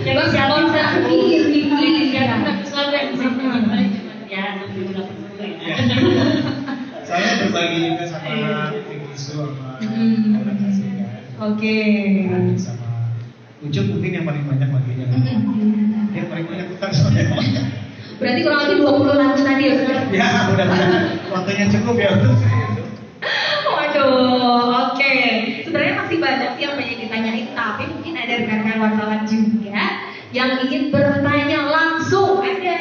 Yang sponsor yang selalu yang ya saya berbagi juga sama Isu sama organisasi kan. Oke. Sama Ucup mungkin yang paling banyak baginya. Yang paling banyak utang soalnya. Berarti kurang lebih 20 lagu tadi ya Ustaz? Ya mudah-mudahan waktunya cukup ya. Waduh, oke. Sebenarnya masih banyak sih yang pengen ditanyain, tapi mungkin ada rekan-rekan wartawan juga yang ingin bertanya langsung. Ada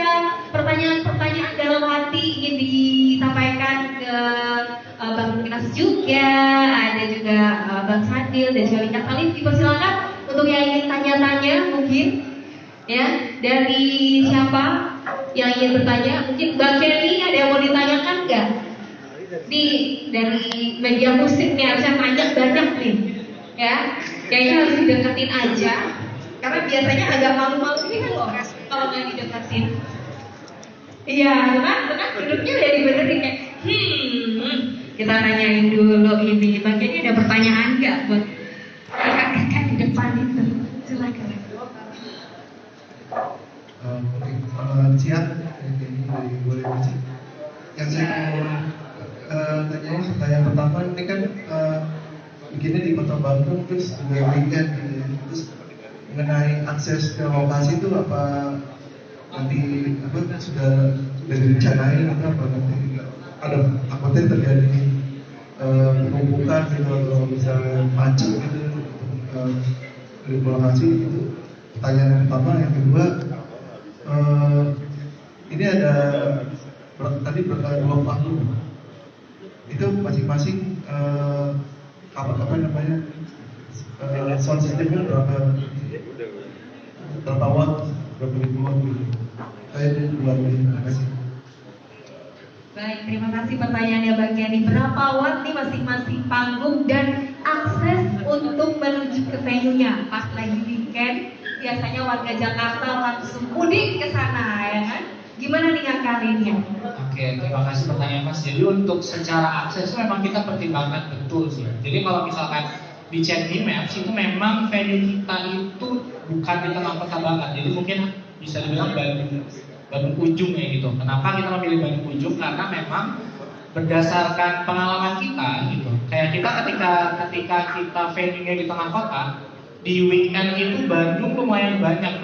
pertanyaan-pertanyaan dalam hati ingin disampaikan ke Bang Inas juga, ada juga Bang Sadil dan juga Lika Salim. Dipersilakan untuk yang ingin tanya-tanya mungkin. Ya, dari siapa yang ingin bertanya? Mungkin Mbak Kenny ada yang mau ditanyakan nggak? Dari media musik nih harusnya banyak nih, ya. Kayaknya harus dideketin aja, karena biasanya agak malu-malu ini kan loh kalau nggak dideketin. Iya, benar, duduknya udah dibenerin kayak, kita tanyain dulu ini. Bagiannya ada pertanyaan nggak buat kakak-kakak di depan itu? Silakan. Siap, ini dari Boleh Musik. Yang saya mau tanyain pertanyaan pertama ini kan bikinnya di Kota Bandung terus juga weekend gitu ya. Terus mengenai akses ke lokasi itu apa nanti sudah direncanain atau apa nanti ada takutnya terjadi penumpukan gitu atau misalnya macet gitu di lokasi itu. Pertanyaan yang pertama. Yang kedua, ini ada tadi dua panggung itu masing-masing apa namanya sound systemnya berapa watt, berapa ribu watt gitu. Saya itu dua ini, terima kasih. Baik, terima kasih pertanyaannya Bang Yani. Berapa watt nih masing-masing panggung dan akses untuk menuju ke venue-nya? Pas lagi weekend, biasanya warga Jakarta langsung mudik ke sana, ya kan? Gimana nih ngakalinnya? Oke, terima kasih pertanyaan Mas. Jadi untuk secara akses itu memang kita pertimbangkan betul sih. Jadi kalau misalkan dicek di Maps itu memang venue kita itu bukan di tengah kota banget. Jadi mungkin bisa dibilang Bandung ujung ya gitu. Kenapa kita memilih Bandung ujung? Karena memang berdasarkan pengalaman kita gitu. Kayak kita ketika kita venue-nya di tengah kota, di weekend itu Bandung lumayan banyak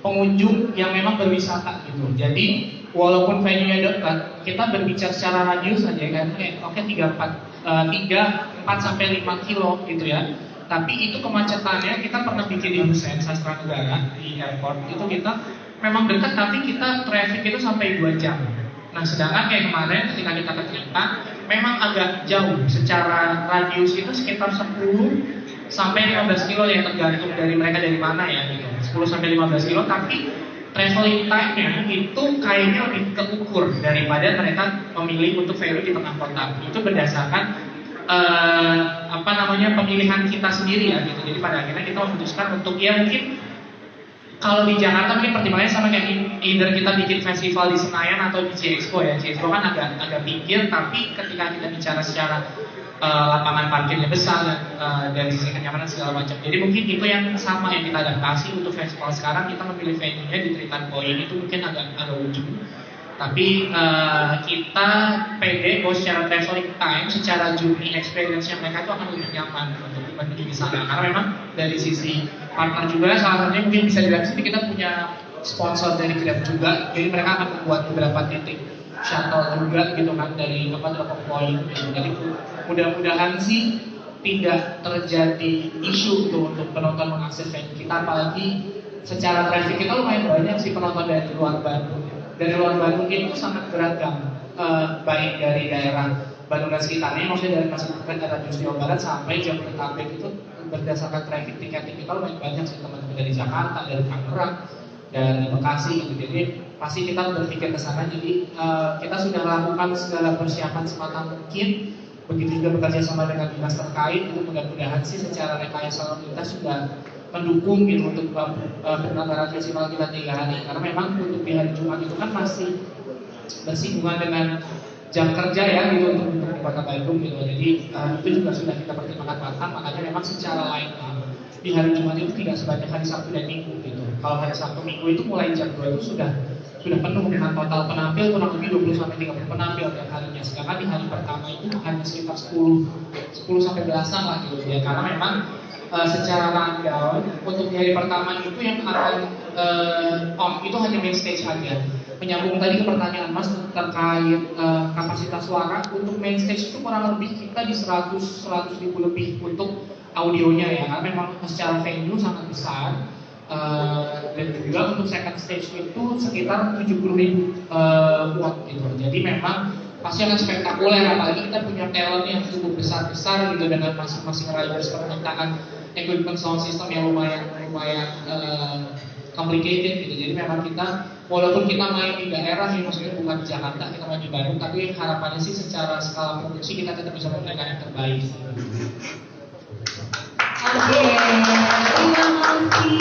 pengunjung yang memang berwisata gitu. Jadi walaupun venue-nya dekat, kita berbicara secara radius aja kan, oke 3-4 sampai 5 kilo gitu ya. Tapi itu kemacetannya kita pernah bikin di Hussein Sastra Negara di airport itu kita memang dekat tapi kita traffic itu sampai 2 jam. Nah sedangkan kayak kemarin ketika kita ke Jakarta memang agak jauh secara radius itu sekitar 10 sampai 15 kilo yang tergantung dari mereka dari mana ya gitu. 10 sampai 15 kilo tapi traveling time-nya itu kayaknya lebih keukur daripada mereka memilih untuk venue di tengah kota. Itu berdasarkan pemilihan kita sendiri ya gitu. Jadi pada akhirnya kita memutuskan untuk ya mungkin kalau di Jakarta mungkin pertimbangannya sama kayak either kita bikin festival di Senayan atau di C-Expo ya. C-Expo kan agak pinggir tapi ketika kita bicara secara lapangan parkirnya besar dari sisi kenyamanan segala macam. Jadi mungkin itu yang sama yang kita adaptasi untuk festival sekarang. Kita memilih venue-nya di Triton Point itu mungkin agak ujung. Tapi kita pede bahwa secara traveling time, secara journey experience-nya mereka itu akan lebih nyaman untuk menuju di sana. Karena memang dari sisi partner juga salah satunya mungkin bisa dilihat sini kita punya sponsor dari Grab juga. Jadi mereka akan membuat beberapa titik shuttle juga gitu kan dari drop-off point gitu. Jadi mudah-mudahan sih tidak terjadi isu tuh untuk penonton mengakses venue kita, apalagi secara traffic kita lumayan banyak sih penonton dari luar Bandung. Dari luar Bandung itu sangat beragam, baik dari daerah Bandung dan sekitarnya, maksudnya dari masyarakat daerah Jawa Barat sampai Jabodetabek itu berdasarkan traffic tiket kita lumayan banyak sih teman-teman dari Jakarta, dari Tangerang, dari Bekasi gitu. Jadi pasti kita berpikir ke sana. Jadi kita sudah melakukan segala persiapan semata mungkin. Begitu juga bekerja sama dengan dinas terkait. Itu mudah-mudahan sih secara rekayasa lalu lintas sudah mendukung gitu untuk penyelenggaraan festival kita 3 hari. Karena memang untuk di hari Jumat itu kan masih bersinggungan dengan jam kerja ya gitu untuk di Kota Bandung gitu. Jadi itu juga sudah kita pertimbangkan matang. Makanya memang secara line up di hari Jumat itu tidak sebanyak hari Sabtu dan Minggu gitu. Kalau hari Sabtu Minggu itu mulai jam 2 itu sudah penuh dengan total penampil kurang lebih 20 sampai 30 penampil tiap harinya. Sedangkan di hari pertama itu hanya sekitar 10 sampai belasan lah gitu ya. Karena memang secara rundown untuk di hari pertama itu yang akan on itu hanya main stage aja. Menyambung tadi ke pertanyaan Mas terkait kapasitas suara, untuk main stage itu kurang lebih kita di 100 ribu lebih untuk audionya ya, karena memang secara venue sangat besar. Dan juga untuk second stage itu sekitar 70.000 watt gitu. Jadi memang pasti akan spektakuler, apalagi kita punya talent yang cukup besar-besar gitu dengan masing-masing riders permintaan equipment sound system yang lumayan complicated gitu. Jadi memang kita walaupun kita main di daerah yang maksudnya bukan di Jakarta, kita main di Bandung, tapi harapannya sih secara skala produksi kita tetap bisa memberikan yang terbaik. Oke, terima kasih